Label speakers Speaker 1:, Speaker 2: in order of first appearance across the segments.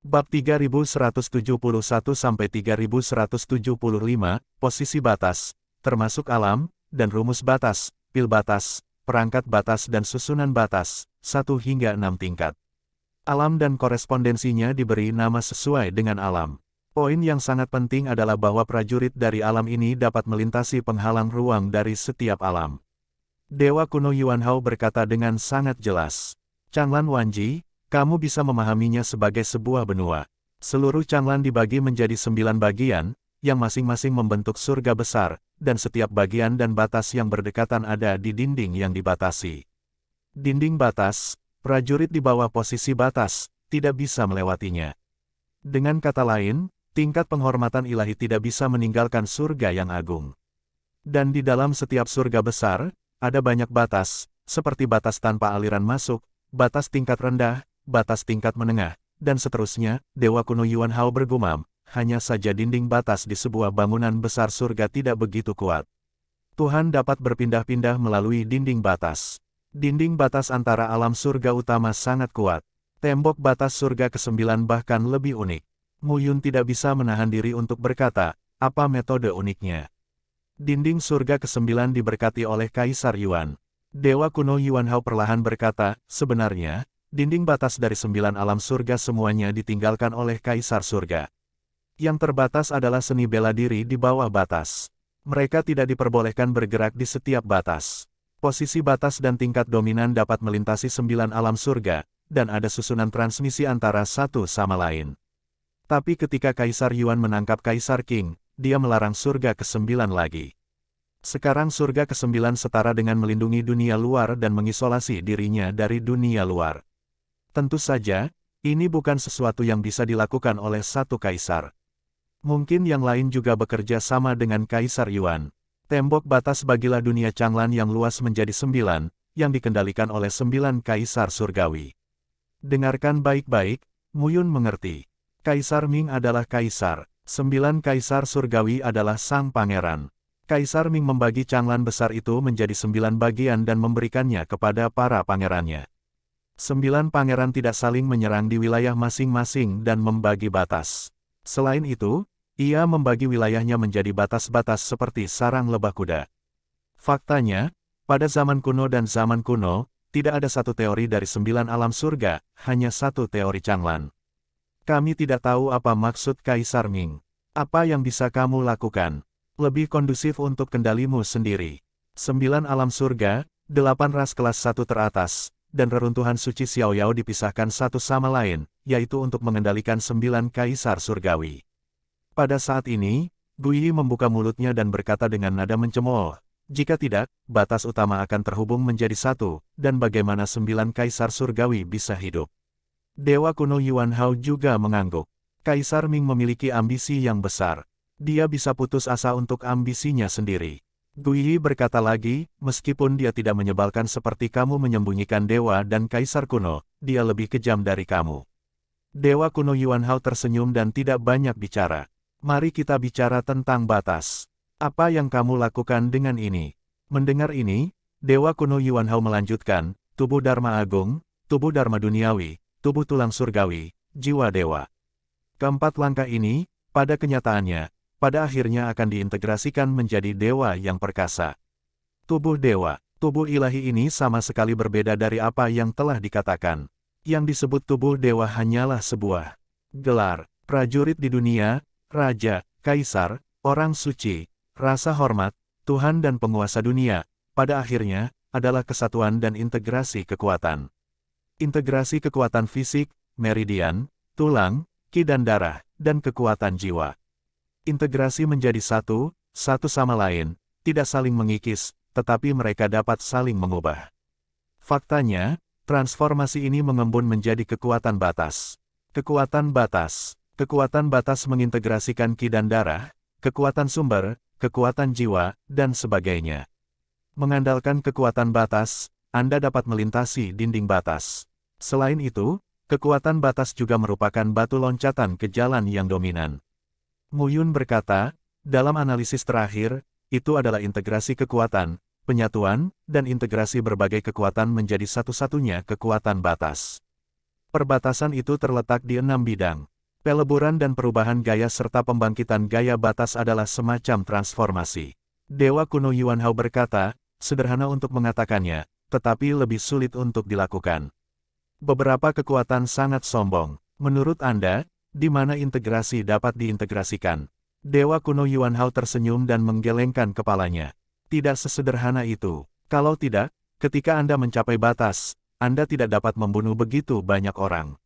Speaker 1: Bab 3171-3175, Posisi Batas, termasuk alam, dan rumus batas, pil batas, perangkat batas dan susunan batas, 1 hingga 6 tingkat. Alam dan korespondensinya diberi nama sesuai dengan alam. Poin yang sangat penting adalah bahwa prajurit dari alam ini dapat melintasi penghalang ruang dari setiap alam. Dewa kuno Yuan Hao berkata dengan sangat jelas, "Changlan Wanji, kamu bisa memahaminya sebagai sebuah benua. Seluruh Changlan dibagi menjadi 9 bagian, yang masing-masing membentuk surga besar, dan setiap bagian dan batas yang berdekatan ada di dinding yang dibatasi. Dinding batas, prajurit di bawah posisi batas, tidak bisa melewatinya. Dengan kata lain, tingkat penghormatan ilahi tidak bisa meninggalkan surga yang agung. Dan di dalam setiap surga besar, ada banyak batas, seperti batas tanpa aliran masuk, batas tingkat rendah, batas tingkat menengah, dan seterusnya." Dewa kuno Yuan Hao bergumam, "Hanya saja dinding batas di sebuah bangunan besar surga tidak begitu kuat. Tuhan dapat berpindah-pindah melalui dinding batas. Dinding batas antara alam surga utama sangat kuat. Tembok batas surga ke-9 bahkan lebih unik." Mu Yun tidak bisa menahan diri untuk berkata, "Apa metode uniknya?" Dinding surga ke-9 diberkati oleh Kaisar Yuan. Dewa kuno Yuan Hao perlahan berkata, "Sebenarnya, dinding batas dari 9 alam surga semuanya ditinggalkan oleh Kaisar Surga. Yang terbatas adalah seni bela diri di bawah batas. Mereka tidak diperbolehkan bergerak di setiap batas. Posisi batas dan tingkat dominan dapat melintasi 9 alam surga, dan ada susunan transmisi antara satu sama lain. Tapi ketika Kaisar Yuan menangkap Kaisar Qing, dia melarang surga ke-9 lagi. Sekarang surga ke-9 setara dengan melindungi dunia luar dan mengisolasi dirinya dari dunia luar. Tentu saja, ini bukan sesuatu yang bisa dilakukan oleh satu kaisar. Mungkin yang lain juga bekerja sama dengan Kaisar Yuan. Tembok batas bagilah dunia Changlan yang luas menjadi 9, yang dikendalikan oleh 9 kaisar surgawi. Dengarkan baik-baik, Mu Yun mengerti. Kaisar Ming adalah kaisar, 9 kaisar surgawi adalah sang pangeran. Kaisar Ming membagi Changlan besar itu menjadi 9 bagian dan memberikannya kepada para pangerannya. 9 pangeran tidak saling menyerang di wilayah masing-masing dan membagi batas. Selain itu, ia membagi wilayahnya menjadi batas-batas seperti sarang lebah kuda. Faktanya, pada zaman kuno dan zaman kuno, tidak ada satu teori dari 9 alam surga, hanya satu teori Changlan. Kami tidak tahu apa maksud Kaisar Ming. Apa yang bisa kamu lakukan? Lebih kondusif untuk kendalimu sendiri. 9 alam surga, 8 ras kelas 1 teratas, dan reruntuhan suci Xiaoyao dipisahkan satu sama lain, yaitu untuk mengendalikan 9 kaisar surgawi. Pada saat ini, Guyi membuka mulutnya dan berkata dengan nada mencemooh, "Jika tidak, batas utama akan terhubung menjadi satu, dan bagaimana 9 kaisar surgawi bisa hidup?" Dewa kuno Yuan Hao juga mengangguk. Kaisar Ming memiliki ambisi yang besar. Dia bisa putus asa untuk ambisinya sendiri. Guyi berkata lagi, "Meskipun dia tidak menyebalkan seperti kamu menyembunyikan dewa dan kaisar kuno, dia lebih kejam dari kamu." Dewa kuno Yuan Hao tersenyum dan tidak banyak bicara. "Mari kita bicara tentang batas. Apa yang kamu lakukan dengan ini?" Mendengar ini, Dewa kuno Yuan Hao melanjutkan, "Tubuh Dharma Agung, tubuh Dharma Duniawi, tubuh tulang surgawi, jiwa dewa. Keempat langkah ini, pada kenyataannya, pada akhirnya akan diintegrasikan menjadi dewa yang perkasa. Tubuh dewa, tubuh ilahi ini sama sekali berbeda dari apa yang telah dikatakan. Yang disebut tubuh dewa hanyalah sebuah gelar. Prajurit di dunia, raja, kaisar, orang suci, rasa hormat, Tuhan dan penguasa dunia, pada akhirnya, adalah kesatuan dan integrasi kekuatan. Integrasi kekuatan fisik, meridian, tulang, ki dan darah, dan kekuatan jiwa. Integrasi menjadi satu sama lain, tidak saling mengikis, tetapi mereka dapat saling mengubah. Faktanya, transformasi ini mengembun menjadi kekuatan batas. Kekuatan batas mengintegrasikan ki dan darah, kekuatan sumber, kekuatan jiwa, dan sebagainya. Mengandalkan kekuatan batas, Anda dapat melintasi dinding batas. Selain itu, kekuatan batas juga merupakan batu loncatan ke jalan yang dominan. Mu Yun berkata, dalam analisis terakhir, itu adalah integrasi kekuatan, penyatuan, dan integrasi berbagai kekuatan menjadi satu-satunya kekuatan batas. Perbatasan itu terletak di 6 bidang. Peleburan dan perubahan gaya serta pembangkitan gaya batas adalah semacam transformasi. Dewa kuno Yuan Hao berkata, sederhana untuk mengatakannya, tetapi lebih sulit untuk dilakukan. Beberapa kekuatan sangat sombong. Menurut Anda, di mana integrasi dapat diintegrasikan? Dewa kuno Yuan Hao tersenyum dan menggelengkan kepalanya. Tidak sesederhana itu. Kalau tidak, ketika Anda mencapai batas, Anda tidak dapat membunuh begitu banyak orang.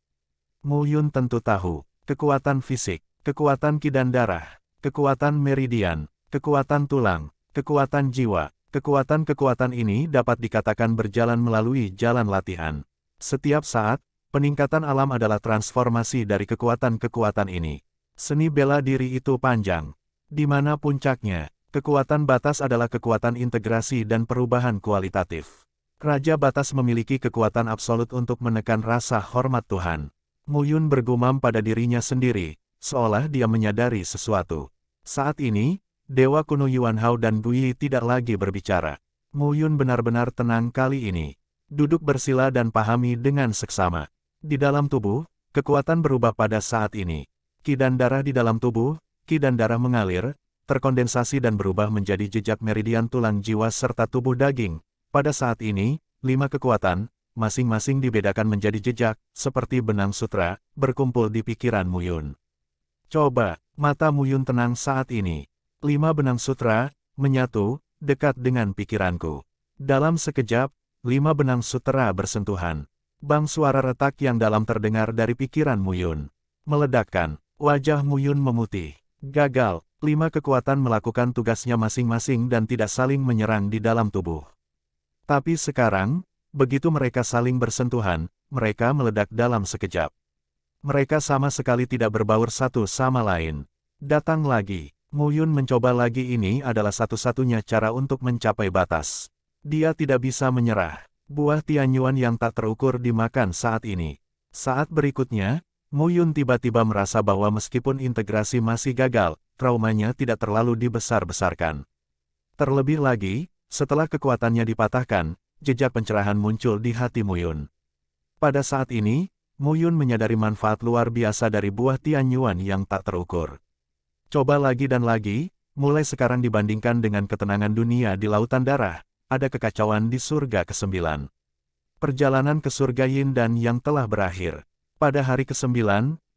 Speaker 1: Mu Yun tentu tahu. Kekuatan fisik, kekuatan ki dan darah, kekuatan meridian, kekuatan tulang, kekuatan jiwa, kekuatan-kekuatan ini dapat dikatakan berjalan melalui jalan latihan. Setiap saat, peningkatan alam adalah transformasi dari kekuatan-kekuatan ini. Seni bela diri itu panjang. Di mana puncaknya, kekuatan batas adalah kekuatan integrasi dan perubahan kualitatif. Raja batas memiliki kekuatan absolut untuk menekan rasa hormat Tuhan. Mu Yun bergumam pada dirinya sendiri, seolah dia menyadari sesuatu. Saat ini, Dewa kuno Yuan Hao dan Gui tidak lagi berbicara. Mu Yun benar-benar tenang kali ini. Duduk bersila dan pahami dengan seksama. Di dalam tubuh, kekuatan berubah pada saat ini. Ki dan darah di dalam tubuh, ki dan darah mengalir, terkondensasi dan berubah menjadi jejak meridian tulang jiwa serta tubuh daging. Pada saat ini, 5 kekuatan, masing-masing dibedakan menjadi jejak, seperti benang sutra, berkumpul di pikiran Mu Yun. Coba, mata Mu Yun tenang saat ini. 5 benang sutra, menyatu, dekat dengan pikiranku. Dalam sekejap, 5 benang sutra bersentuhan. Bang suara retak yang dalam terdengar dari pikiran Mu Yun. Meledakkan, wajah Mu Yun memutih. Gagal, 5 kekuatan melakukan tugasnya masing-masing dan tidak saling menyerang di dalam tubuh. Tapi sekarang, begitu mereka saling bersentuhan, mereka meledak dalam sekejap. Mereka sama sekali tidak berbaur satu sama lain. Datang lagi. Mu Yun mencoba lagi. Ini adalah satu-satunya cara untuk mencapai batas. Dia tidak bisa menyerah. Buah Tianyuan yang tak terukur dimakan saat ini. Saat berikutnya, Mu Yun tiba-tiba merasa bahwa meskipun integrasi masih gagal, traumanya tidak terlalu dibesar-besarkan. Terlebih lagi, setelah kekuatannya dipatahkan, jejak pencerahan muncul di hati Mu Yun. Pada saat ini, Mu Yun menyadari manfaat luar biasa dari buah Tianyuan yang tak terukur. Coba lagi dan lagi, mulai sekarang dibandingkan dengan ketenangan dunia di lautan darah, ada kekacauan di surga ke-9. Perjalanan ke surga Yin dan Yang telah berakhir. Pada hari ke-9,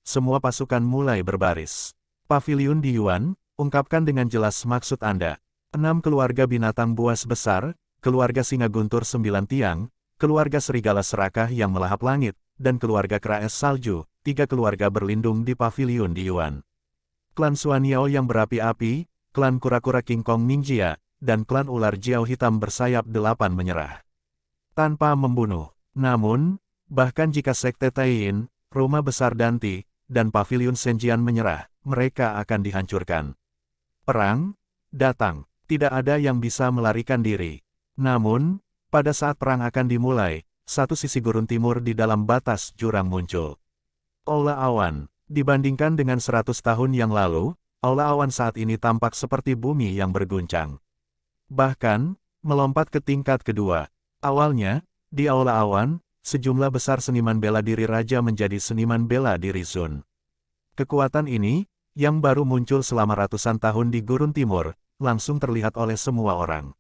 Speaker 1: semua pasukan mulai berbaris. Paviliun di Yuan, ungkapkan dengan jelas maksud Anda. 6 keluarga binatang buas besar, keluarga singa guntur 9 tiang, keluarga serigala serakah yang melahap langit, dan keluarga kera es salju, 3 keluarga berlindung di paviliun di Yuan. Klan Suaniao yang berapi-api, klan kura-kura King Kong Ningjia, dan klan ular Jiao hitam bersayap 8 menyerah. Tanpa membunuh. Namun, bahkan jika Sekte Taiyin, rumah besar Danti, dan paviliun Senjian menyerah, mereka akan dihancurkan. Perang datang. Tidak ada yang bisa melarikan diri. Namun, pada saat perang akan dimulai, satu sisi gurun timur di dalam batas jurang muncul. Aula awan. Dibandingkan dengan 100 tahun yang lalu, aula awan saat ini tampak seperti bumi yang berguncang. Bahkan, melompat ke tingkat kedua. Awalnya, di aula awan, sejumlah besar seniman bela diri raja menjadi seniman bela diri Sun. Kekuatan ini, yang baru muncul selama ratusan tahun di gurun timur, langsung terlihat oleh semua orang.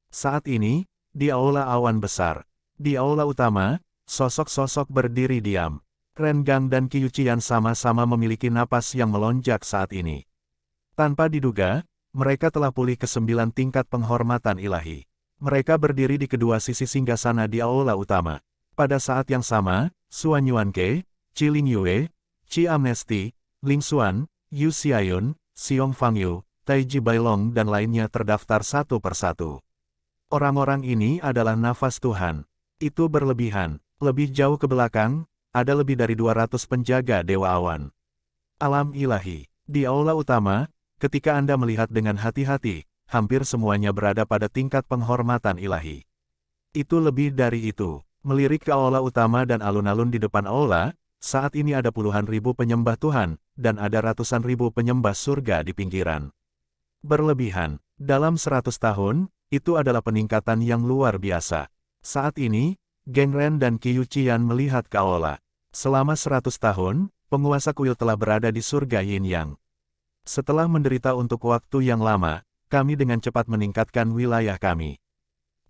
Speaker 1: Saat ini, di aula awan besar, di aula utama, sosok-sosok berdiri diam. Rengang dan Qiuqian sama-sama memiliki napas yang melonjak saat ini. Tanpa diduga, mereka telah pulih ke 9 tingkat penghormatan ilahi. Mereka berdiri di kedua sisi singgasana di aula utama. Pada saat yang sama, Suan Yuanke, Qi Lingyue, Qi Amnesty, Ling Xuan, Yu Xiaiyun, Xiong Fangyu, Taiji Bailong dan lainnya terdaftar satu persatu. Orang-orang ini adalah nafas Tuhan. Itu berlebihan. Lebih jauh ke belakang, ada lebih dari 200 penjaga Dewa Awan. Alam ilahi. Di aula utama, ketika Anda melihat dengan hati-hati, hampir semuanya berada pada tingkat penghormatan ilahi. Itu lebih dari itu. Melirik ke aula utama dan alun-alun di depan aula, saat ini ada puluhan ribu penyembah Tuhan, dan ada ratusan ribu penyembah surga di pinggiran. Berlebihan. Dalam 100 tahun, itu adalah peningkatan yang luar biasa. Saat ini, Geng Ren dan Qiuqian melihat ke aula. Selama 100 tahun, penguasa kuil telah berada di surga Yin Yang. Setelah menderita untuk waktu yang lama, kami dengan cepat meningkatkan wilayah kami.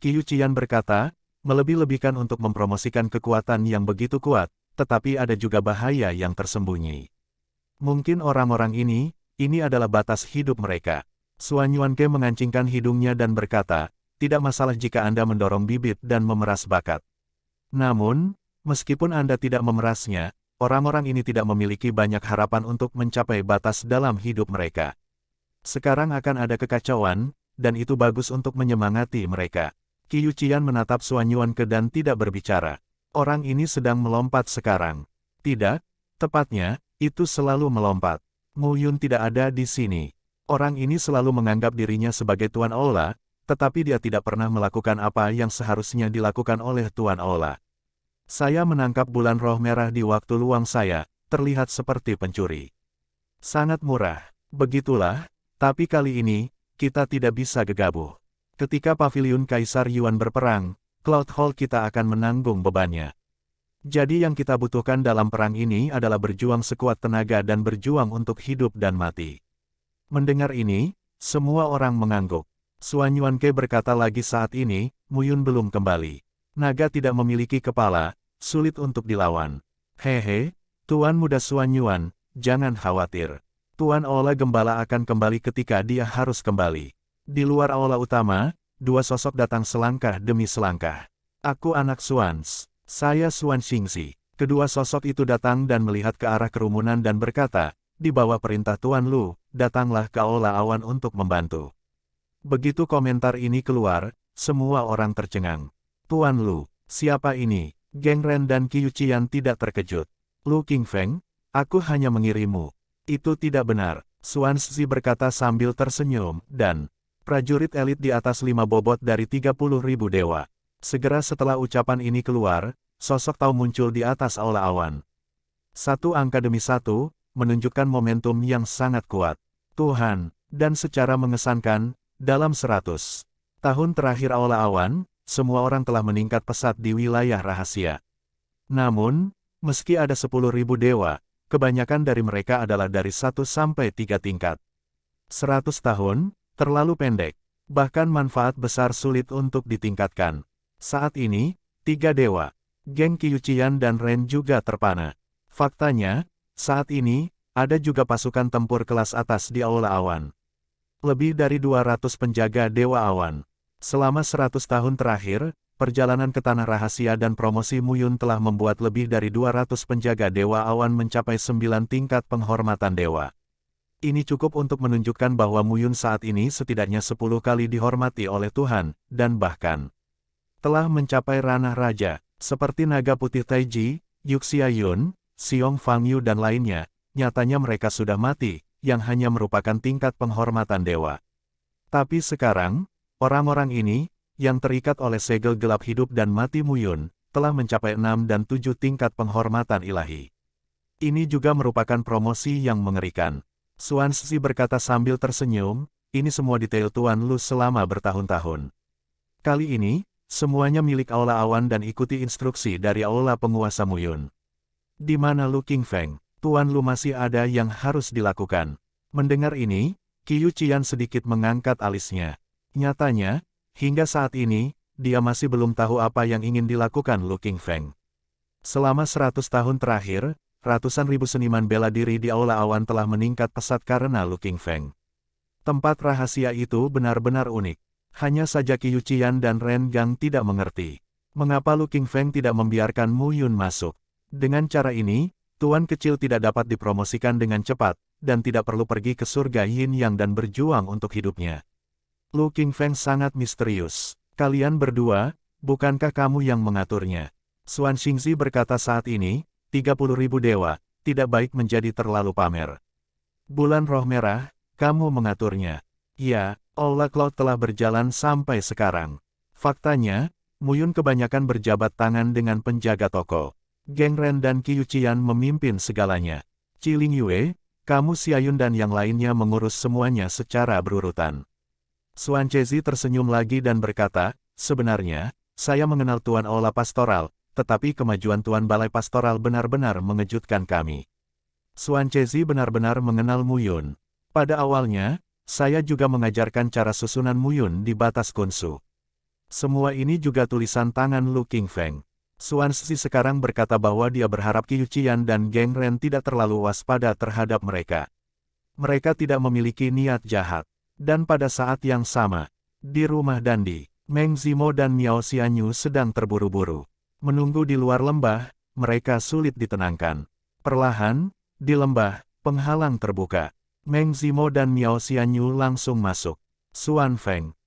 Speaker 1: Qiu Qian berkata, melebih-lebihkan untuk mempromosikan kekuatan yang begitu kuat, tetapi ada juga bahaya yang tersembunyi. Mungkin orang-orang ini adalah batas hidup mereka. Suan Yuanke mengancingkan hidungnya dan berkata, tidak masalah jika Anda mendorong bibit dan memeras bakat. Namun, meskipun Anda tidak memerasnya, orang-orang ini tidak memiliki banyak harapan untuk mencapai batas dalam hidup mereka. Sekarang akan ada kekacauan, dan itu bagus untuk menyemangati mereka. Qiu Qian menatap Suan Yuanke dan tidak berbicara. Orang ini sedang melompat sekarang. Tidak, tepatnya, itu selalu melompat. Mu Yun tidak ada di sini. Orang ini selalu menganggap dirinya sebagai Tuan Aula, tetapi dia tidak pernah melakukan apa yang seharusnya dilakukan oleh Tuan Aula. Saya menangkap bulan roh merah di waktu luang saya, terlihat seperti pencuri. Sangat murah. Begitulah, tapi kali ini, kita tidak bisa gegabah. Ketika paviliun Kaisar Yuan berperang, Cloud Hall kita akan menanggung bebannya. Jadi yang kita butuhkan dalam perang ini adalah berjuang sekuat tenaga dan berjuang untuk hidup dan mati. Mendengar ini, semua orang mengangguk. Suan Yuanke berkata lagi saat ini, Mu Yun belum kembali. Naga tidak memiliki kepala, sulit untuk dilawan. Hehe, Tuan Muda Suan Yuan, jangan khawatir. Tuan Aula Gembala akan kembali ketika dia harus kembali. Di luar aula utama, dua sosok datang selangkah demi selangkah. Aku anak Suans, saya Suan Xingzi. Kedua sosok itu datang dan melihat ke arah kerumunan dan berkata, di bawah perintah Tuan Lu, datanglah ke aula awan untuk membantu. Begitu komentar ini keluar, semua orang tercengang. Tuan Lu, siapa ini? Geng Ren dan Qiu Qian tidak terkejut. Lu Qingfeng, aku hanya mengirimmu. Itu tidak benar, Suan Zi berkata sambil tersenyum, dan prajurit elit di atas 5 bobot dari 30.000 dewa. Segera setelah ucapan ini keluar, sosok Tao muncul di atas aula awan. Satu angka demi satu, menunjukkan momentum yang sangat kuat. Tuhan, dan secara mengesankan, dalam 100 tahun terakhir aula awan, semua orang telah meningkat pesat di wilayah rahasia. Namun, meski ada 10.000 dewa, kebanyakan dari mereka adalah dari 1 sampai 3 tingkat. 100 tahun, terlalu pendek. Bahkan manfaat besar sulit untuk ditingkatkan. Saat ini, 3 dewa, Geng Qiu Qian dan Ren juga terpana. Faktanya, saat ini, ada juga pasukan tempur kelas atas di aula awan. Lebih dari 200 penjaga dewa awan. Selama 100 tahun terakhir, perjalanan ke tanah rahasia dan promosi Mu Yun telah membuat lebih dari 200 penjaga dewa awan mencapai 9 tingkat penghormatan dewa. Ini cukup untuk menunjukkan bahwa Mu Yun saat ini setidaknya 10 kali dihormati oleh Tuhan, dan bahkan telah mencapai ranah raja, seperti Naga Putih Taiji, Yuxia Yun, Xiong Fang Yu dan lainnya, nyatanya mereka sudah mati, yang hanya merupakan tingkat penghormatan dewa. Tapi sekarang, orang-orang ini, yang terikat oleh segel gelap hidup dan mati Mu Yun, telah mencapai 6 dan 7 tingkat penghormatan ilahi. Ini juga merupakan promosi yang mengerikan. Suan Zi berkata sambil tersenyum, ini semua detail Tuan Lu selama bertahun-tahun. Kali ini, semuanya milik aula awan dan ikuti instruksi dari aula penguasa Mu Yun. Di mana Lu Qingfeng? Tuan Lu masih ada yang harus dilakukan. Mendengar ini, Qiu Qian sedikit mengangkat alisnya. Nyatanya, hingga saat ini, dia masih belum tahu apa yang ingin dilakukan Lu Qingfeng. Selama 100 tahun terakhir, ratusan ribu seniman bela diri di aula awan telah meningkat pesat karena Lu Qingfeng. Tempat rahasia itu benar-benar unik. Hanya saja Qiu Qian dan Ren Gang tidak mengerti. Mengapa Lu Qingfeng tidak membiarkan Mu Yun masuk? Dengan cara ini, Tuan kecil tidak dapat dipromosikan dengan cepat, dan tidak perlu pergi ke surga Yin Yang dan berjuang untuk hidupnya. Lu Qingfeng sangat misterius. Kalian berdua, bukankah kamu yang mengaturnya? Suan Xingzi berkata saat ini, 30.000 dewa, tidak baik menjadi terlalu pamer. Bulan roh merah, kamu mengaturnya. Ya, Aula Cloud telah berjalan sampai sekarang. Faktanya, Mu Yun kebanyakan berjabat tangan dengan penjaga toko. Geng Ren dan Qiu Qian memimpin segalanya. Qiling Yue, kamu Xiayun dan yang lainnya mengurus semuanya secara berurutan. Suan Chezi tersenyum lagi dan berkata, sebenarnya, saya mengenal Tuan Aula Pastoral, tetapi kemajuan Tuan Balai Pastoral benar-benar mengejutkan kami. Xuan Chezi benar-benar mengenal Mu Yun. Pada awalnya, saya juga mengajarkan cara susunan Mu Yun di batas Kunsu. Semua ini juga tulisan tangan Lu Qingfeng. Xuan Shi sekarang berkata bahwa dia berharap Qiu Qian dan Geng Ren tidak terlalu waspada terhadap mereka. Mereka tidak memiliki niat jahat. Dan pada saat yang sama, di rumah Dandi, Meng Zimo dan Miao Xianyu sedang terburu-buru. Menunggu di luar lembah, mereka sulit ditenangkan. Perlahan, di lembah, penghalang terbuka. Meng Zimo dan Miao Xianyu langsung masuk. Xuan Feng,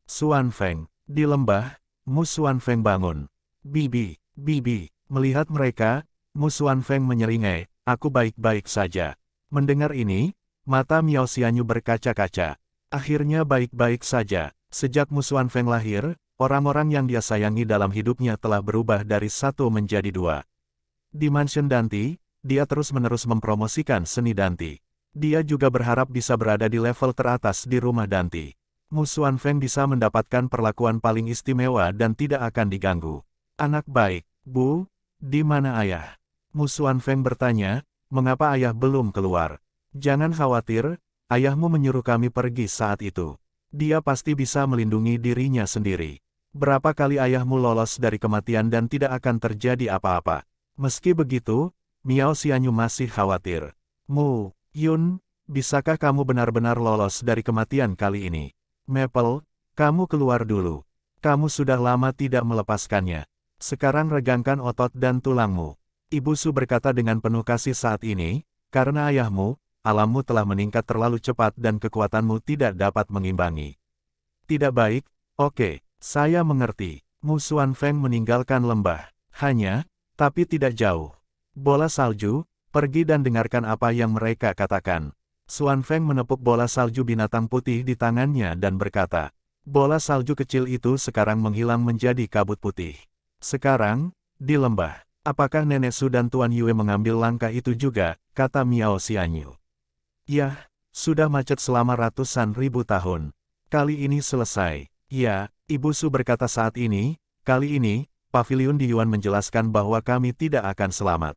Speaker 1: di lembah, Mu Xuan Feng bangun. Bibi, Bibi, melihat mereka, Mu Xuan Feng menyeringai, aku baik-baik saja. Mendengar ini, mata Miao Xianyu berkaca-kaca. Akhirnya baik-baik saja. Sejak Mu Xuan Feng lahir, orang-orang yang dia sayangi dalam hidupnya telah berubah dari satu menjadi dua. Di Mansion Danti, dia terus-menerus mempromosikan seni Danti. Dia juga berharap bisa berada di level teratas di rumah Danti. Mu Xuan Feng bisa mendapatkan perlakuan paling istimewa dan tidak akan diganggu. Anak baik, Bu, di mana ayah? Mu Xuan Feng bertanya, mengapa ayah belum keluar? Jangan khawatir, ayahmu menyuruh kami pergi saat itu. Dia pasti bisa melindungi dirinya sendiri. Berapa kali ayahmu lolos dari kematian dan tidak akan terjadi apa-apa. Meski begitu, Miao Xianyu masih khawatir. Mu Yun, bisakah kamu benar-benar lolos dari kematian kali ini? Maple, kamu keluar dulu. Kamu sudah lama tidak melepaskannya. Sekarang regangkan otot dan tulangmu. Ibu Su berkata dengan penuh kasih saat ini, karena ayahmu, alammu telah meningkat terlalu cepat dan kekuatanmu tidak dapat mengimbangi. Tidak baik, oke, saya mengerti. Mu Xuan Feng meninggalkan lembah. Hanya, tapi tidak jauh. Bola salju, pergi dan dengarkan apa yang mereka katakan. Xuan Feng menepuk bola salju binatang putih di tangannya dan berkata, bola salju kecil itu sekarang menghilang menjadi kabut putih. Sekarang, di lembah, apakah Nenek Su dan Tuan Yue mengambil langkah itu juga, kata Miao Xianyu. Yah, sudah macet selama ratusan ribu tahun. Kali ini selesai. Ya, Ibu Su berkata saat ini, kali ini, Paviliun di Yuan menjelaskan bahwa kami tidak akan selamat.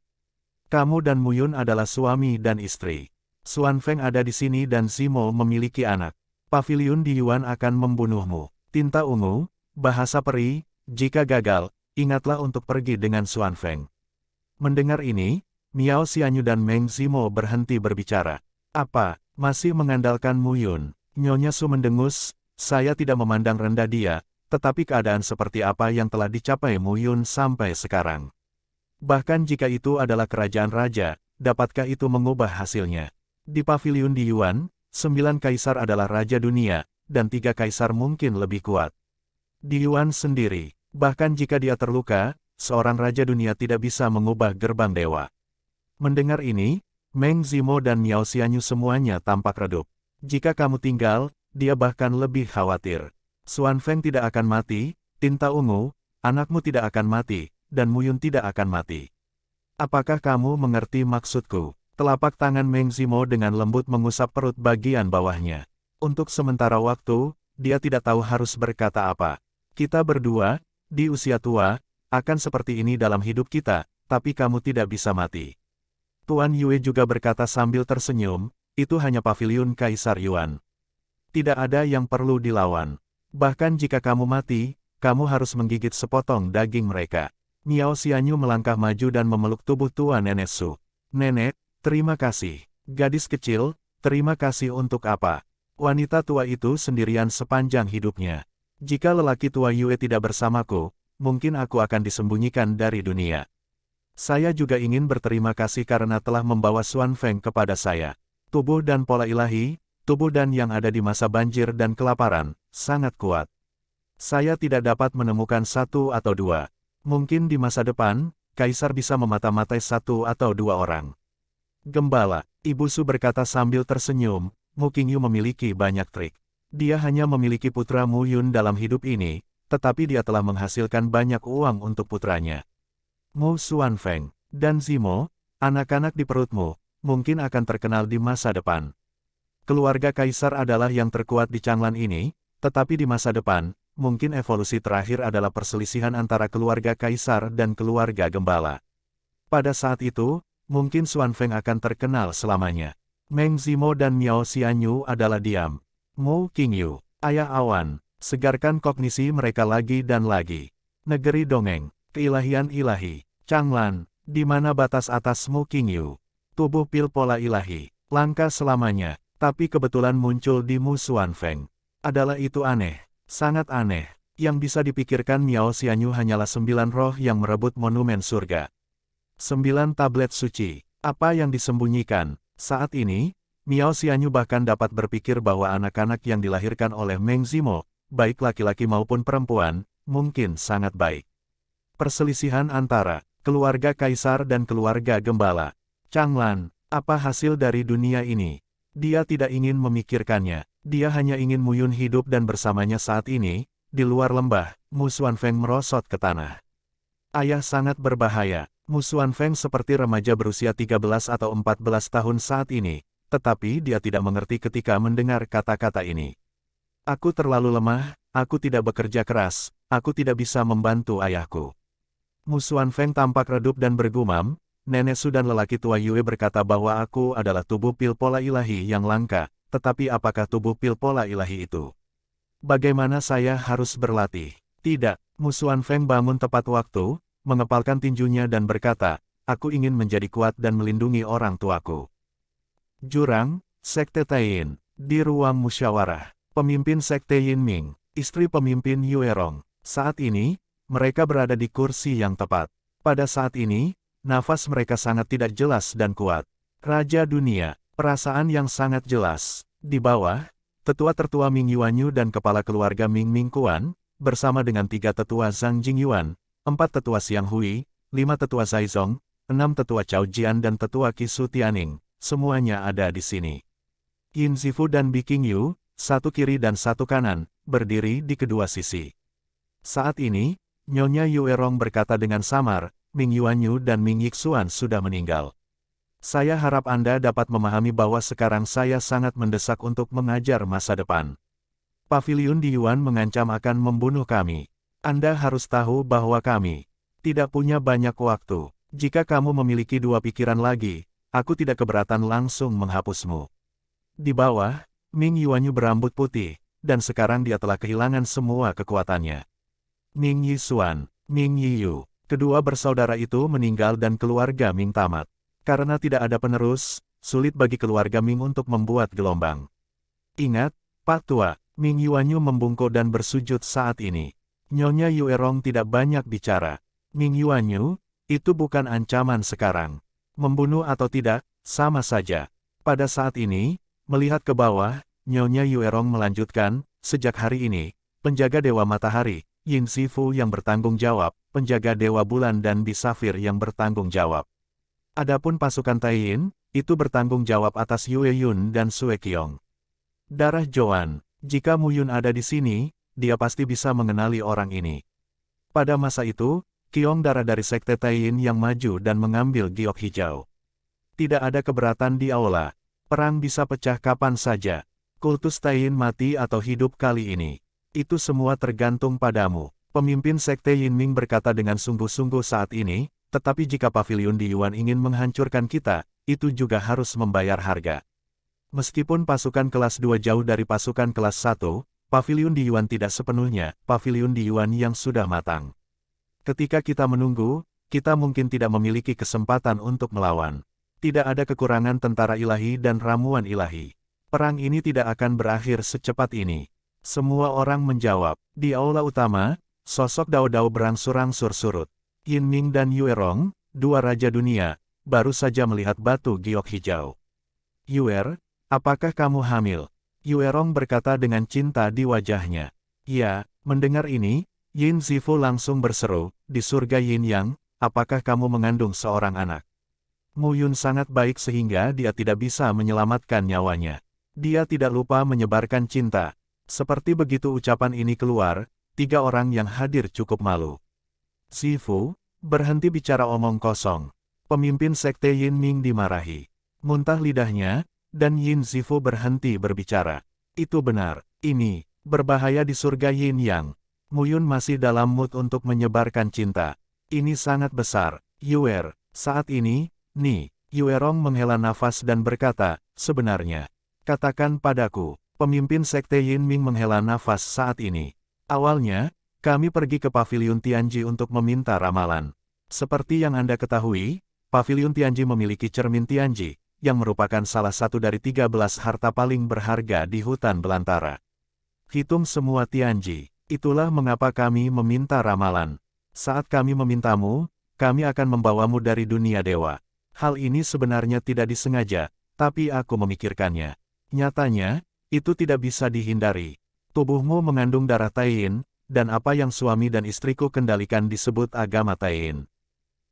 Speaker 1: Kamu dan Mu Yun adalah suami dan istri. Xuan Feng ada di sini dan Zimo memiliki anak. Paviliun di Yuan akan membunuhmu. Tinta ungu, bahasa peri, jika gagal, ingatlah untuk pergi dengan Xuan Feng. Mendengar ini, Miao Xianyu dan Meng Zimo berhenti berbicara. Apa, masih mengandalkan Mu Yun? Nyonya Su mendengus, saya tidak memandang rendah dia, tetapi keadaan seperti apa yang telah dicapai Mu Yun sampai sekarang. Bahkan jika itu adalah kerajaan raja, dapatkah itu mengubah hasilnya? Di Paviliun di Yuan, 9 kaisar adalah raja dunia, dan 3 kaisar mungkin lebih kuat. Di Yuan sendiri, bahkan jika dia terluka, seorang raja dunia tidak bisa mengubah gerbang dewa. Mendengar ini, Meng Zimo dan Miao Xianyu semuanya tampak redup. Jika kamu tinggal, dia bahkan lebih khawatir. Xuan Feng tidak akan mati, tinta ungu, anakmu tidak akan mati, dan Mu Yun tidak akan mati. Apakah kamu mengerti maksudku? Telapak tangan Meng Zimo dengan lembut mengusap perut bagian bawahnya. Untuk sementara waktu, dia tidak tahu harus berkata apa. Kita berdua, di usia tua, akan seperti ini dalam hidup kita, tapi kamu tidak bisa mati. Tuan Yue juga berkata sambil tersenyum, itu hanya Paviliun Kaisar Yuan. Tidak ada yang perlu dilawan. Bahkan jika kamu mati, kamu harus menggigit sepotong daging mereka. Miao Xianyu melangkah maju dan memeluk tubuh tua Nenek Su. Nenek, terima kasih. Gadis kecil, terima kasih untuk apa? Wanita tua itu sendirian sepanjang hidupnya. Jika lelaki tua Yue tidak bersamaku, mungkin aku akan disembunyikan dari dunia. Saya juga ingin berterima kasih karena telah membawa Xuan Feng kepada saya. Tubuh dan pola ilahi, tubuh dan yang ada di masa banjir dan kelaparan, sangat kuat. Saya tidak dapat menemukan satu atau dua. Mungkin di masa depan, Kaisar bisa memata-matai satu atau dua orang. Gembala, Ibu Su berkata sambil tersenyum, Mu Qingyu memiliki banyak trik. Dia hanya memiliki putra Mu Yun dalam hidup ini, tetapi dia telah menghasilkan banyak uang untuk putranya. Mu Xuan Feng dan Zimo, anak-anak di perutmu, mungkin akan terkenal di masa depan. Keluarga Kaisar adalah yang terkuat di Changlan ini, tetapi di masa depan, mungkin evolusi terakhir adalah perselisihan antara keluarga Kaisar dan keluarga Gembala. Pada saat itu, mungkin Xuanfeng akan terkenal selamanya. Meng Zimo dan Miao Xianyu adalah diam. Mu Qingyu, ayah awan, segarkan kognisi mereka lagi dan lagi. Negeri dongeng, keilahian ilahi. Changlan, di mana batas atas Mu Qingyu? Tubuh pil pola ilahi, langka selamanya, tapi kebetulan muncul di Mu Xuanfeng. Adalah itu aneh, sangat aneh. Yang bisa dipikirkan Miao Xianyu hanyalah 9 roh yang merebut monumen surga. 9 tablet suci, apa yang disembunyikan? Saat ini, Miao Xianyu bahkan dapat berpikir bahwa anak-anak yang dilahirkan oleh Meng Zimo, baik laki-laki maupun perempuan, mungkin sangat baik. Perselisihan antara keluarga kaisar dan keluarga gembala. Changlan, apa hasil dari dunia ini? Dia tidak ingin memikirkannya, dia hanya ingin Muyun hidup dan bersamanya saat ini, di luar lembah. Mu Xuanfeng merosot ke tanah. Ayah sangat berbahaya. Mu Xuanfeng seperti remaja berusia 13 atau 14 tahun saat ini, tetapi dia tidak mengerti ketika mendengar kata-kata ini. Aku terlalu lemah, aku tidak bekerja keras, aku tidak bisa membantu ayahku. Mu Xuanfeng tampak redup dan bergumam, nenek Su dan lelaki tua Yue berkata bahwa aku adalah tubuh pil pola ilahi yang langka, tetapi apakah tubuh pil pola ilahi itu? Bagaimana saya harus berlatih? Tidak, Mu Xuanfeng bangun tepat waktu, mengepalkan tinjunya dan berkata, aku ingin menjadi kuat dan melindungi orang tuaku. Jurang, Sekte Taiyin, di ruang musyawarah, pemimpin Sekte Yin Ming, istri pemimpin Yue Rong. Saat ini, mereka berada di kursi yang tepat. Pada saat ini, nafas mereka sangat tidak jelas dan kuat. Raja dunia, perasaan yang sangat jelas. Di bawah, tetua tertua Ming Yuanyu dan kepala keluarga Ming Ming Kuan, bersama dengan 3 tetua Zhang Jingyuan, 4 tetua Xiang Hui, 5 tetua Zaizong, 6 tetua Chao Jian dan tetua Qisu Tianning, semuanya ada di sini. Yin Zifu dan Bi Qingyu, satu kiri dan satu kanan, berdiri di kedua sisi. Saat ini, Nyonya Yue Rong berkata dengan samar, Ming Yuanyu dan Ming Yixuan sudah meninggal. Saya harap Anda dapat memahami bahwa sekarang saya sangat mendesak untuk mengajar masa depan. Paviliun di Yuan mengancam akan membunuh kami. Anda harus tahu bahwa kami tidak punya banyak waktu. Jika kamu memiliki 2 pikiran lagi, aku tidak keberatan langsung menghapusmu. Di bawah, Ming Yuanyu berambut putih, dan sekarang dia telah kehilangan semua kekuatannya. Ming Yixuan, Ming Yiyu, kedua bersaudara itu meninggal dan keluarga Ming tamat. Karena tidak ada penerus, sulit bagi keluarga Ming untuk membuat gelombang. Ingat, Pak Tua, Ming Yuanyu membungkuk dan bersujud saat ini. Nyonya Yue Rong tidak banyak bicara. Ming Yuanyu, itu bukan ancaman sekarang. Membunuh atau tidak, sama saja. Pada saat ini, melihat ke bawah, Nyonya Yue Rong melanjutkan, sejak hari ini, penjaga Dewa Matahari, Yin Zifu yang bertanggung jawab, penjaga Dewa Bulan dan Bi Safir yang bertanggung jawab. Adapun pasukan Taiyin, itu bertanggung jawab atas Yue Yun dan Sue Qiong. Darah Joan, jika Mu Yun ada di sini, dia pasti bisa mengenali orang ini. Pada masa itu, Qiong darah dari Sekte Taiyin yang maju dan mengambil giok hijau. Tidak ada keberatan di aula. Perang bisa pecah kapan saja. Kultus Taiyin mati atau hidup kali ini. Itu semua tergantung padamu. Pemimpin Sekte Yin Ming berkata dengan sungguh-sungguh saat ini, tetapi jika paviliun di Yuan ingin menghancurkan kita, itu juga harus membayar harga. Meskipun pasukan kelas 2 jauh dari pasukan kelas 1, paviliun di Yuan tidak sepenuhnya paviliun di Yuan yang sudah matang. Ketika kita menunggu, kita mungkin tidak memiliki kesempatan untuk melawan. Tidak ada kekurangan tentara ilahi dan ramuan ilahi. Perang ini tidak akan berakhir secepat ini. Semua orang menjawab. Di aula utama, sosok Dao Dao berangsur-angsur surut. Yin Ming dan Yue Rong, 2 raja dunia, baru saja melihat batu giok hijau. Yue, apakah kamu hamil? Yue Rong berkata dengan cinta di wajahnya. Ya, mendengar ini, Yin Zifu langsung berseru, di surga Yin Yang, apakah kamu mengandung seorang anak? Mu Yun sangat baik sehingga dia tidak bisa menyelamatkan nyawanya. Dia tidak lupa menyebarkan cinta. Seperti begitu ucapan ini keluar, 3 orang yang hadir cukup malu. Zifu, berhenti bicara omong kosong. Pemimpin Sekte Yin Ming dimarahi. Muntah lidahnya, dan Yin Zifu berhenti berbicara. Itu benar, ini, berbahaya di surga Yin Yang. Mu Yun masih dalam mood untuk menyebarkan cinta. Ini sangat besar, Yue, saat ini, Yuerong menghela nafas dan berkata, sebenarnya. Katakan padaku, pemimpin Sekte Yinming menghela nafas saat ini. Awalnya, kami pergi ke Paviliun Tianji untuk meminta ramalan. Seperti yang Anda ketahui, Paviliun Tianji memiliki cermin Tianji, yang merupakan salah satu dari 13 harta paling berharga di hutan belantara. Hitung semua Tianji, itulah mengapa kami meminta ramalan. Saat kami memintamu, kami akan membawamu dari dunia dewa. Hal ini sebenarnya tidak disengaja, tapi aku memikirkannya. Nyatanya, itu tidak bisa dihindari. Tubuhmu mengandung darah Taiyin, dan apa yang suami dan istriku kendalikan disebut agama Taiyin.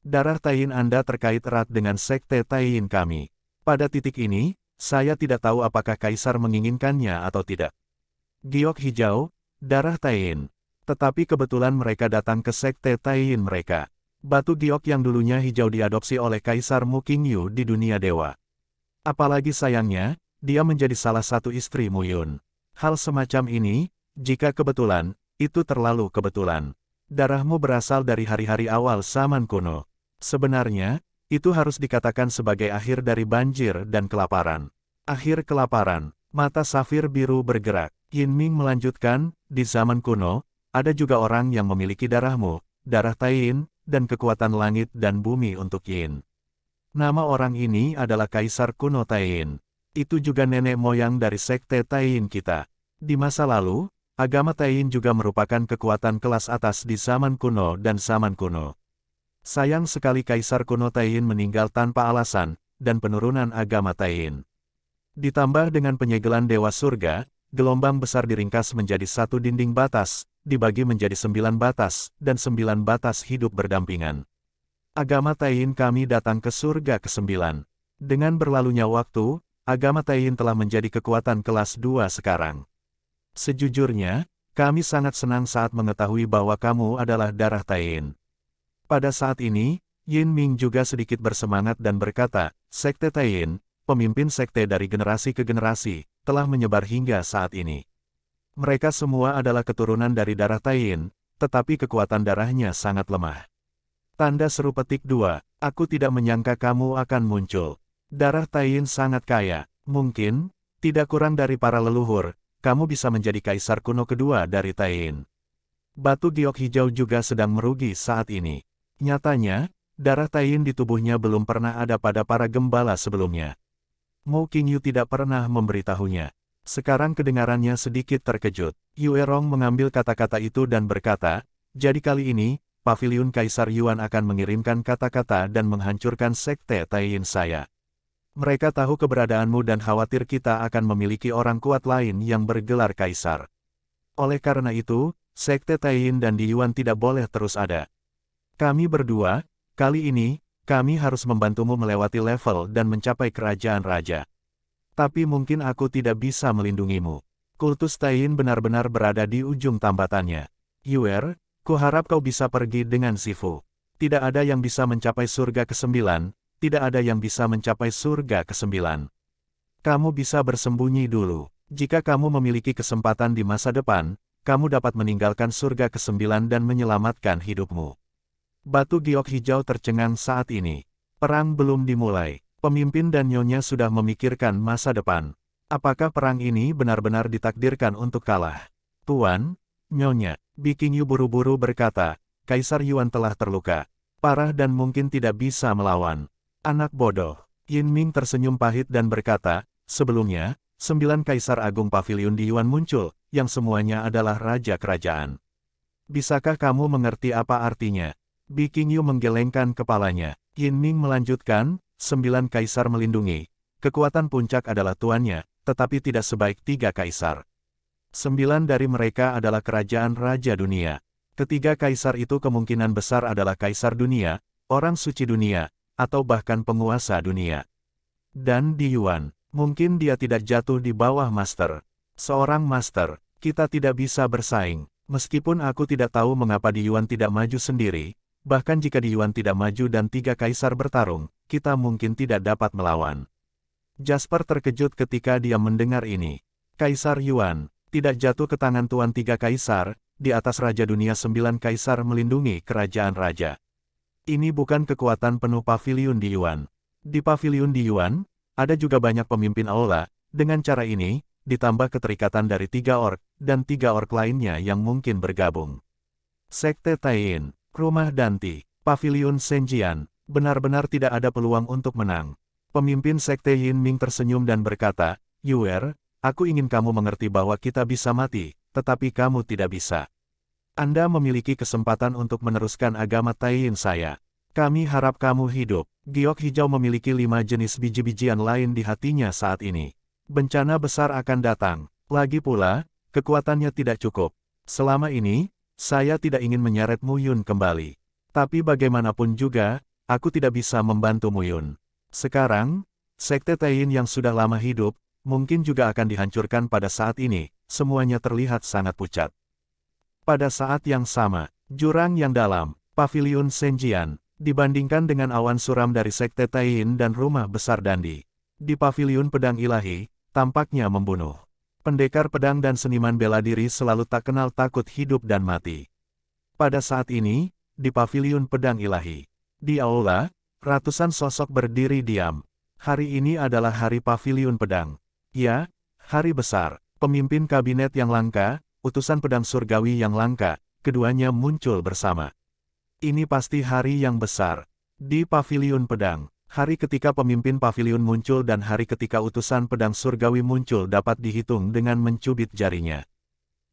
Speaker 1: Darah Taiyin Anda terkait erat dengan Sekte Taiyin kami. Pada titik ini, saya tidak tahu apakah Kaisar menginginkannya atau tidak. Giok hijau, darah Taiyin. Tetapi kebetulan mereka datang ke Sekte Taiyin mereka. Batu giok yang dulunya hijau diadopsi oleh Kaisar Mu Qingyu di dunia dewa. Apalagi sayangnya, dia menjadi salah satu istri Mu Yun. Hal semacam ini, jika kebetulan, itu terlalu kebetulan. Darahmu berasal dari hari-hari awal zaman kuno. Sebenarnya, itu harus dikatakan sebagai akhir dari banjir dan kelaparan. Akhir kelaparan, mata safir biru bergerak. Yinming melanjutkan, di zaman kuno, ada juga orang yang memiliki darahmu, darah Taiyin, dan kekuatan langit dan bumi untuk Yin. Nama orang ini adalah Kaisar kuno Taiyin. Itu juga nenek moyang dari Sekte Taiyin kita. Di masa lalu, agama Taiyin juga merupakan kekuatan kelas atas di zaman kuno dan zaman kuno. Sayang sekali Kaisar kuno Taiyin meninggal tanpa alasan, dan penurunan agama Taiyin. Ditambah dengan penyegelan Dewa Surga, gelombang besar diringkas menjadi satu dinding batas, dibagi menjadi 9 batas, dan 9 batas hidup berdampingan. Agama Taiyin kami datang ke surga ke-9. Dengan berlalunya waktu, agama Taiyin telah menjadi kekuatan kelas 2 sekarang. Sejujurnya, kami sangat senang saat mengetahui bahwa kamu adalah darah Taiyin. Pada saat ini, Yinming juga sedikit bersemangat dan berkata, Sekte Taiyin, pemimpin sekte dari generasi ke generasi, telah menyebar hingga saat ini. Mereka semua adalah keturunan dari darah Taiyin, tetapi kekuatan darahnya sangat lemah. Tanda seru petik 2, aku tidak menyangka kamu akan muncul. Darah Taiyin sangat kaya, mungkin, tidak kurang dari para leluhur, kamu bisa menjadi kaisar kuno kedua dari Taiyin. Batu giok hijau juga sedang merugi saat ini. Nyatanya, darah Taiyin di tubuhnya belum pernah ada pada para gembala sebelumnya. Mu Qingyu tidak pernah memberitahunya. Sekarang kedengarannya sedikit terkejut. Yuerong mengambil kata-kata itu dan berkata, jadi kali ini, Paviliun Kaisar Yuan akan mengirimkan kata-kata dan menghancurkan Sekte Taiyin saya. Mereka tahu keberadaanmu dan khawatir kita akan memiliki orang kuat lain yang bergelar Kaisar. Oleh karena itu, Sekte Taiyin dan di Yuan tidak boleh terus ada. Kami berdua, kali ini, kami harus membantumu melewati level dan mencapai kerajaan raja. Tapi mungkin aku tidak bisa melindungimu. Kultus Taiyin benar-benar berada di ujung tambatannya. Yuer, kuharap kau bisa pergi dengan Sifu. Tidak ada yang bisa mencapai surga ke-9, tidak ada yang bisa mencapai surga ke-9. Kamu bisa bersembunyi dulu. Jika kamu memiliki kesempatan di masa depan, kamu dapat meninggalkan surga ke-9 dan menyelamatkan hidupmu. Batu giok hijau tercengang saat ini. Perang belum dimulai. Pemimpin dan nyonya sudah memikirkan masa depan. Apakah perang ini benar-benar ditakdirkan untuk kalah? Tuan, nyonya, Bi Qingyu buru-buru berkata, Kaisar Yuan telah terluka. Parah dan mungkin tidak bisa melawan. Anak bodoh. Yinming tersenyum pahit dan berkata, sebelumnya, 9 Kaisar Agung Paviliun di Yuan muncul, yang semuanya adalah raja kerajaan. Bisakah kamu mengerti apa artinya? Bi Qingyu menggelengkan kepalanya. Yinming melanjutkan, 9 Kaisar melindungi. Kekuatan puncak adalah tuannya, tetapi tidak sebaik 3 Kaisar. 9 dari mereka adalah kerajaan raja dunia. Ketiga Kaisar itu kemungkinan besar adalah Kaisar dunia, orang suci dunia, atau bahkan penguasa dunia. Dan di Yuan, mungkin dia tidak jatuh di bawah Master. Seorang Master, kita tidak bisa bersaing. Meskipun aku tidak tahu mengapa di Yuan tidak maju sendiri, bahkan jika di Yuan tidak maju dan 3 Kaisar bertarung, kita mungkin tidak dapat melawan. Jasper terkejut ketika dia mendengar ini. Kaisar Yuan, tidak jatuh ke tangan tuan 3 Kaisar, di atas Raja Dunia 9 Kaisar melindungi kerajaan raja. Ini bukan kekuatan penuh paviliun di Yuan. Di paviliun di Yuan, ada juga banyak pemimpin aula. Dengan cara ini, ditambah keterikatan dari 3 orc, dan 3 orc lainnya yang mungkin bergabung. Sekte Taiyin, Rumah Danti, Paviliun Senjian, benar-benar tidak ada peluang untuk menang. Pemimpin Sekte Yin Ming tersenyum dan berkata, Yuer, aku ingin kamu mengerti bahwa kita bisa mati, tetapi kamu tidak bisa. Anda memiliki kesempatan untuk meneruskan agama Taiyin saya. Kami harap kamu hidup. Giok hijau memiliki 5 jenis biji-bijian lain di hatinya saat ini. Bencana besar akan datang. Lagi pula, kekuatannya tidak cukup. Selama ini, saya tidak ingin menyeret Muyun kembali. Tapi bagaimanapun juga, aku tidak bisa membantu Muyun. Sekarang, Sekte Taiyin yang sudah lama hidup, mungkin juga akan dihancurkan pada saat ini. Semuanya terlihat sangat pucat. Pada saat yang sama, jurang yang dalam, Paviliun Senjian, dibandingkan dengan awan suram dari Sekte Taiyin dan Rumah Besar Dandi. Di Paviliun Pedang Ilahi, tampaknya membunuh. Pendekar pedang dan seniman bela diri selalu tak kenal takut hidup dan mati. Pada saat ini, di Paviliun Pedang Ilahi, di aula, ratusan sosok berdiri diam. Hari ini adalah hari Paviliun Pedang. Ya, hari besar. Pemimpin kabinet yang langka, utusan pedang surgawi yang langka, keduanya muncul bersama. Ini pasti hari yang besar. Di Paviliun Pedang, hari ketika pemimpin paviliun muncul dan hari ketika utusan pedang surgawi muncul dapat dihitung dengan mencubit jarinya.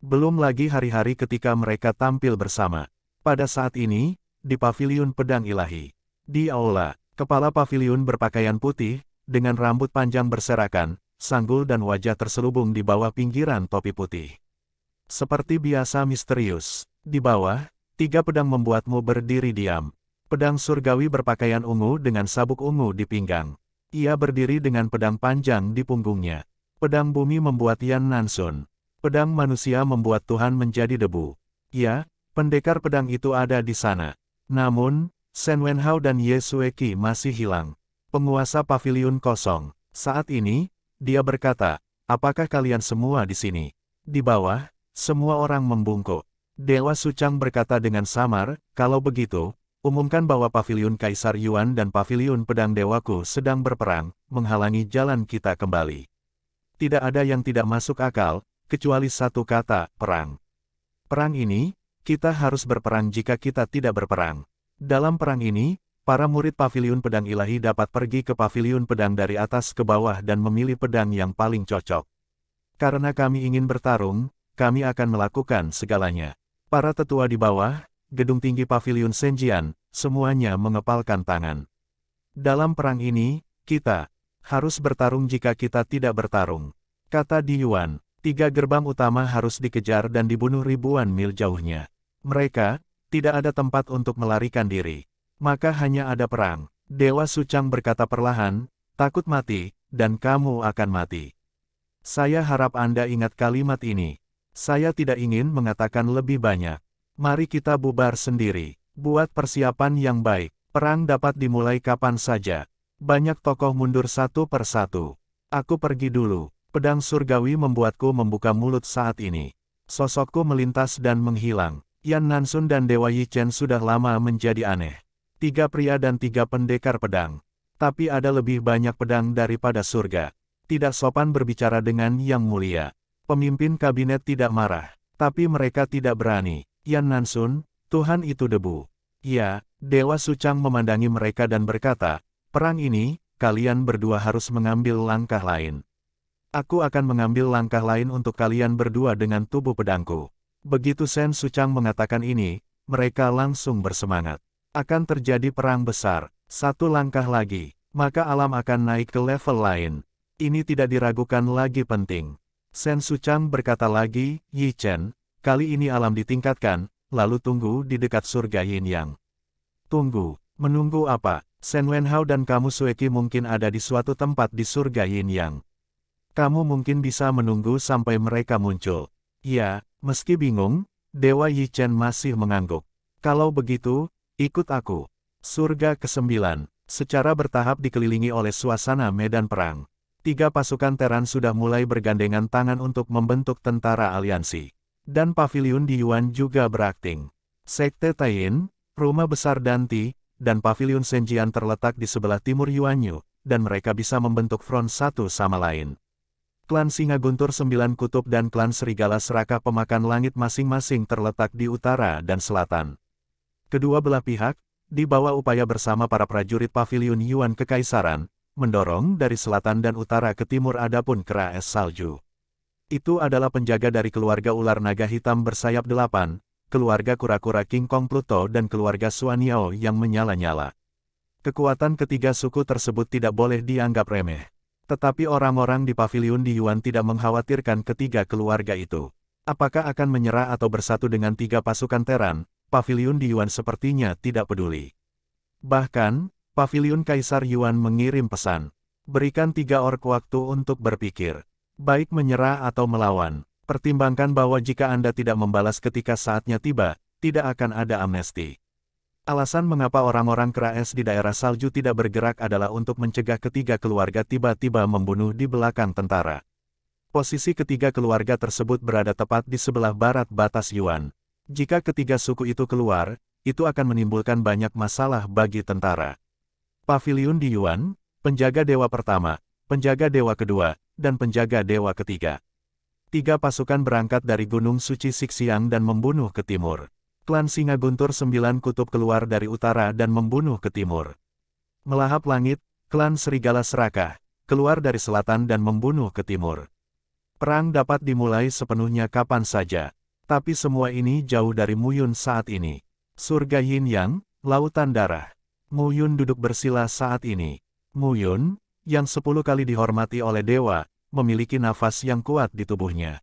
Speaker 1: Belum lagi hari-hari ketika mereka tampil bersama. Pada saat ini, di Paviliun Pedang Ilahi, di aula, kepala paviliun berpakaian putih, dengan rambut panjang berserakan, sanggul dan wajah terselubung di bawah pinggiran topi putih. Seperti biasa misterius, di bawah, 3 pedang membuatmu berdiri diam. Pedang surgawi berpakaian ungu dengan sabuk ungu di pinggang. Ia berdiri dengan pedang panjang di punggungnya. Pedang bumi membuat Yan Nansun. Pedang manusia membuat Tuhan menjadi debu. Ya, pendekar pedang itu ada di sana. Namun, Shen Wenhao dan Ye Sueki masih hilang. Penguasa paviliun kosong. Saat ini, dia berkata, apakah kalian semua di sini? Di bawah, semua orang membungkuk. Dewa Suchang berkata dengan samar, kalau begitu, umumkan bahwa Paviliun Kaisar Yuan dan Paviliun Pedang Dewaku sedang berperang, menghalangi jalan kita kembali. Tidak ada yang tidak masuk akal, kecuali satu kata, perang. Perang ini, kita harus berperang jika kita tidak berperang. Dalam perang ini, para murid Paviliun Pedang Ilahi dapat pergi ke Paviliun Pedang dari atas ke bawah dan memilih pedang yang paling cocok. Karena kami ingin bertarung, kami akan melakukan segalanya. Para tetua di bawah, gedung tinggi Paviliun Senjian, semuanya mengepalkan tangan. Dalam perang ini, kita harus bertarung jika kita tidak bertarung. Kata Di Yuan, 3 gerbang utama harus dikejar dan dibunuh ribuan mil jauhnya. Mereka, tidak ada tempat untuk melarikan diri. Maka hanya ada perang. Dewa Suchang berkata perlahan, takut mati, dan kamu akan mati. Saya harap Anda ingat kalimat ini. Saya tidak ingin mengatakan lebih banyak. Mari kita bubar sendiri. Buat persiapan yang baik. Perang dapat dimulai kapan saja. Banyak tokoh mundur satu per satu. Aku pergi dulu. Pedang surgawi membuatku membuka mulut saat ini. Sosokku melintas dan menghilang. Yan Nansun dan Dewa Yichen sudah lama menjadi aneh. 3 pria dan 3 pendekar pedang. Tapi ada lebih banyak pedang daripada surga. Tidak sopan berbicara dengan yang mulia. Pemimpin kabinet tidak marah, tapi mereka tidak berani. Yan Nansun, Tuhan itu debu. Ya, Dewa Suchang memandangi mereka dan berkata, perang ini, kalian berdua harus mengambil langkah lain. Aku akan mengambil langkah lain untuk kalian berdua dengan tubuh pedangku. Begitu Shen Suchang mengatakan ini, mereka langsung bersemangat. Akan terjadi perang besar, 1 langkah lagi, maka alam akan naik ke level lain. Ini tidak diragukan lagi penting. Shen Suchang berkata lagi, Yichen, kali ini alam ditingkatkan, lalu tunggu di dekat surga Yin Yang. Tunggu, menunggu apa? Shen Wenhao dan kamu Sueki mungkin ada di suatu tempat di surga Yin Yang. Kamu mungkin bisa menunggu sampai mereka muncul. Ya, meski bingung, Dewa Yichen masih mengangguk. Kalau begitu, ikut aku. Surga ke-9, secara bertahap dikelilingi oleh suasana medan perang. 3 pasukan Teran sudah mulai bergandengan tangan untuk membentuk tentara aliansi. Dan paviliun di Yuan juga berakting. Sekte Taiyin, Rumah Besar Danti, dan Paviliun Senjian terletak di sebelah timur Yuanyu, dan mereka bisa membentuk front satu sama lain. Klan Singa Guntur Sembilan Kutub dan klan Serigala Serakah Pemakan Langit masing-masing terletak di utara dan selatan. Kedua belah pihak, di bawah upaya bersama para prajurit Paviliun Yuan Kekaisaran, mendorong dari selatan dan utara ke timur adapun kera es salju. Itu adalah penjaga dari keluarga ular naga hitam bersayap 8, keluarga kura-kura King Kong Pluto dan keluarga Suaniao yang menyala-nyala. Kekuatan ketiga suku tersebut tidak boleh dianggap remeh. Tetapi orang-orang di Paviliun di Yuan tidak mengkhawatirkan ketiga keluarga itu. Apakah akan menyerah atau bersatu dengan tiga pasukan Teran, Paviliun di Yuan sepertinya tidak peduli. Bahkan, Paviliun Kaisar Yuan mengirim pesan. Berikan 3 orc waktu untuk berpikir. Baik menyerah atau melawan. Pertimbangkan bahwa jika Anda tidak membalas ketika saatnya tiba, tidak akan ada amnesti. Alasan mengapa orang-orang kera es di daerah salju tidak bergerak adalah untuk mencegah ketiga keluarga tiba-tiba membunuh di belakang tentara. Posisi ketiga keluarga tersebut berada tepat di sebelah barat batas Yuan. Jika ketiga suku itu keluar, itu akan menimbulkan banyak masalah bagi tentara. Paviliun di Yuan, penjaga dewa pertama, penjaga dewa kedua, dan penjaga dewa ketiga. 3 pasukan berangkat dari Gunung Suci Sixiang dan membunuh ke timur. Klan Singa Guntur 9 Kutub keluar dari utara dan membunuh ke timur. Melahap langit, klan Serigala Serakah, keluar dari selatan dan membunuh ke timur. Perang dapat dimulai sepenuhnya kapan saja. Tapi semua ini jauh dari Mu Yun saat ini. Surga Yin Yang, Lautan Darah. Mu Yun duduk bersila saat ini. Mu Yun, yang 10 kali dihormati oleh dewa, memiliki nafas yang kuat di tubuhnya.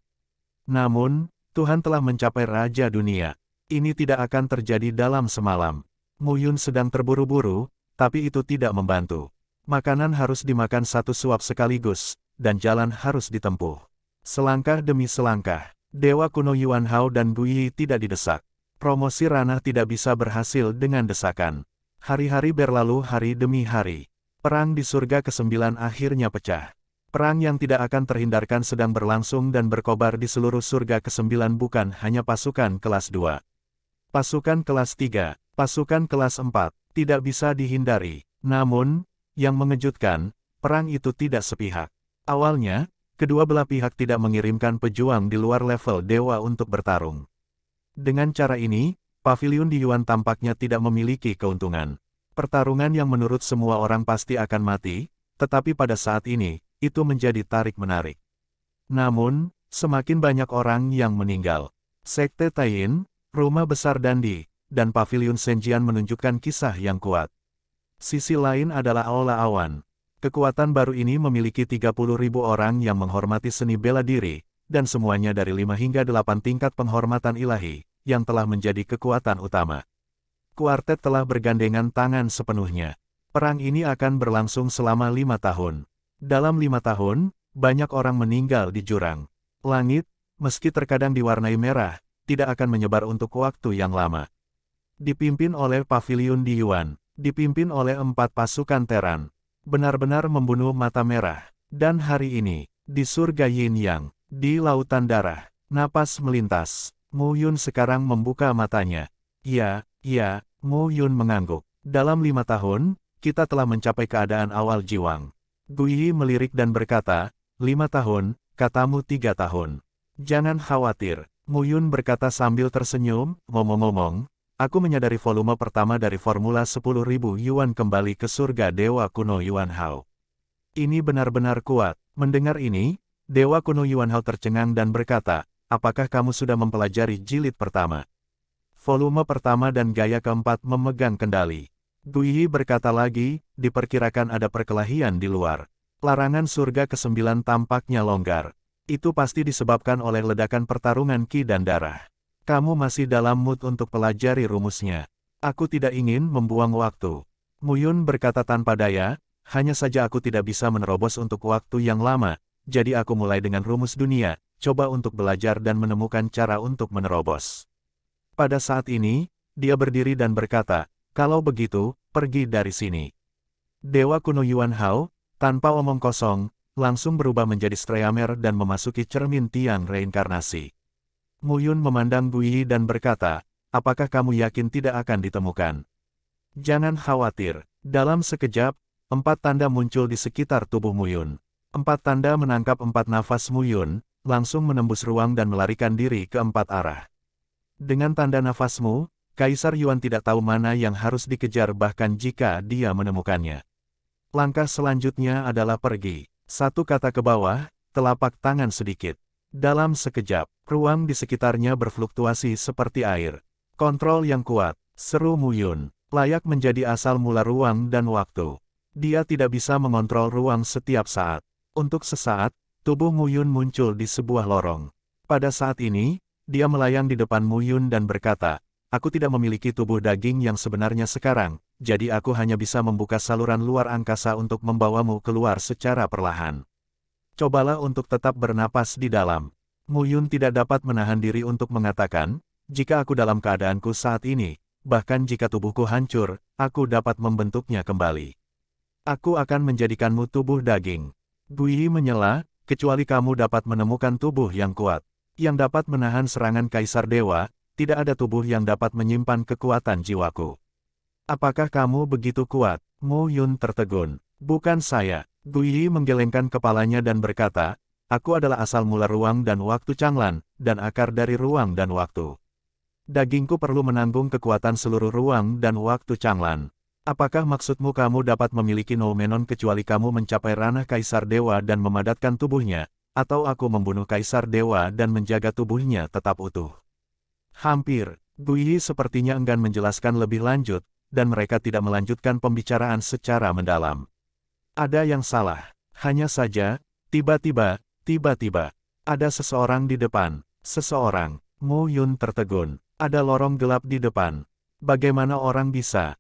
Speaker 1: Namun, Tuhan telah mencapai Raja Dunia. Ini tidak akan terjadi dalam semalam. Mu Yun sedang terburu-buru, tapi itu tidak membantu. Makanan harus dimakan 1 suap sekaligus, dan jalan harus ditempuh. Selangkah demi selangkah, Dewa Kuno Yuan Hao dan Gu Yi tidak didesak. Promosi ranah tidak bisa berhasil dengan desakan. Hari-hari berlalu hari demi hari. Perang di surga ke-9 akhirnya pecah. Perang yang tidak akan terhindarkan sedang berlangsung dan berkobar di seluruh surga ke-9 bukan hanya pasukan kelas 2. Pasukan kelas 3, pasukan kelas 4, tidak bisa dihindari. Namun, yang mengejutkan, perang itu tidak sepihak. Awalnya, kedua belah pihak tidak mengirimkan pejuang di luar level dewa untuk bertarung. Dengan cara ini, Paviliun di Yuan tampaknya tidak memiliki keuntungan. Pertarungan yang menurut semua orang pasti akan mati, tetapi pada saat ini, itu menjadi tarik-menarik. Namun, semakin banyak orang yang meninggal. Sekte Taiyin, Rumah Besar Dandi, dan Paviliun Senjian menunjukkan kisah yang kuat. Sisi lain adalah Aula Awan. Kekuatan baru ini memiliki 30.000 orang yang menghormati seni bela diri, dan semuanya dari 5 hingga 8 tingkat penghormatan ilahi, yang telah menjadi kekuatan utama. Kuartet telah bergandengan tangan sepenuhnya. Perang ini akan berlangsung selama 5 tahun. Dalam 5 tahun, banyak orang meninggal di jurang. Langit, meski terkadang diwarnai merah, tidak akan menyebar untuk waktu yang lama. Dipimpin oleh Paviliun di Yuan, dipimpin oleh 4 pasukan Teran. Benar-benar membunuh mata merah. Dan hari ini, di surga Yin Yang, di Lautan Darah, napas melintas. Mu Yun sekarang membuka matanya. Iya, Mu Yun mengangguk. Dalam 5 tahun, kita telah mencapai keadaan awal Jiwang. Gu Yi melirik dan berkata, 5 tahun, katamu 3 tahun. Jangan khawatir, Mu Yun berkata sambil tersenyum, ngomong-ngomong, aku menyadari volume pertama dari formula 10.000 Yuan kembali ke surga Dewa Kuno Yuan Hao. Ini benar-benar kuat. Mendengar ini, Dewa Kuno Yuan Hao tercengang dan berkata, apakah kamu sudah mempelajari jilid pertama? Volume pertama dan gaya keempat memegang kendali. Gu Yi berkata lagi, diperkirakan ada perkelahian di luar. Larangan surga ke-9 tampaknya longgar. Itu pasti disebabkan oleh ledakan pertarungan ki dan darah. Kamu masih dalam mood untuk pelajari rumusnya. Aku tidak ingin membuang waktu. Mu Yun berkata tanpa daya, hanya saja aku tidak bisa menerobos untuk waktu yang lama, jadi aku mulai dengan rumus dunia, coba untuk belajar dan menemukan cara untuk menerobos. Pada saat ini, dia berdiri dan berkata, kalau begitu, pergi dari sini. Dewa Kuno Yuan Hao, tanpa omong kosong, langsung berubah menjadi Streamer dan memasuki cermin tiang reinkarnasi. Mu Yun memandang Gu Yi dan berkata, apakah kamu yakin tidak akan ditemukan? Jangan khawatir, dalam sekejap, 4 tanda muncul di sekitar tubuh Mu Yun. 4 tanda menangkap 4 nafas Mu Yun, langsung menembus ruang dan melarikan diri ke 4 arah. Dengan tanda nafasmu, Kaisar Yuan tidak tahu mana yang harus dikejar bahkan jika dia menemukannya. Langkah selanjutnya adalah pergi. 1 kata ke bawah, telapak tangan sedikit. Dalam sekejap, ruang di sekitarnya berfluktuasi seperti air. Kontrol yang kuat, seru Mu Yun, layak menjadi asal mula ruang dan waktu. Dia tidak bisa mengontrol ruang setiap saat. Untuk sesaat, tubuh Mu Yun muncul di sebuah lorong. Pada saat ini, dia melayang di depan Mu Yun dan berkata, "Aku tidak memiliki tubuh daging yang sebenarnya sekarang, jadi aku hanya bisa membuka saluran luar angkasa untuk membawamu keluar secara perlahan. Cobalah untuk tetap bernapas di dalam." Mu Yun tidak dapat menahan diri untuk mengatakan, "Jika aku dalam keadaanku saat ini, bahkan jika tubuhku hancur, aku dapat membentuknya kembali. Aku akan menjadikanmu tubuh daging." Gui menyela, "Kecuali kamu dapat menemukan tubuh yang kuat, yang dapat menahan serangan Kaisar Dewa, tidak ada tubuh yang dapat menyimpan kekuatan jiwaku." "Apakah kamu begitu kuat?" Mu Yun tertegun. "Bukan saya." Gui menggelengkan kepalanya dan berkata, "Aku adalah asal mula ruang dan waktu Changlan, dan akar dari ruang dan waktu. Dagingku perlu menanggung kekuatan seluruh ruang dan waktu Changlan. Apakah maksudmu kamu dapat memiliki Noumenon kecuali kamu mencapai ranah Kaisar Dewa dan memadatkan tubuhnya, atau aku membunuh Kaisar Dewa dan menjaga tubuhnya tetap utuh?" Hampir, Gui sepertinya enggan menjelaskan lebih lanjut, dan mereka tidak melanjutkan pembicaraan secara mendalam. Ada yang salah. Hanya saja, tiba-tiba, ada seseorang di depan. Seseorang. Mu Yun tertegun. Ada lorong gelap di depan. Bagaimana orang bisa?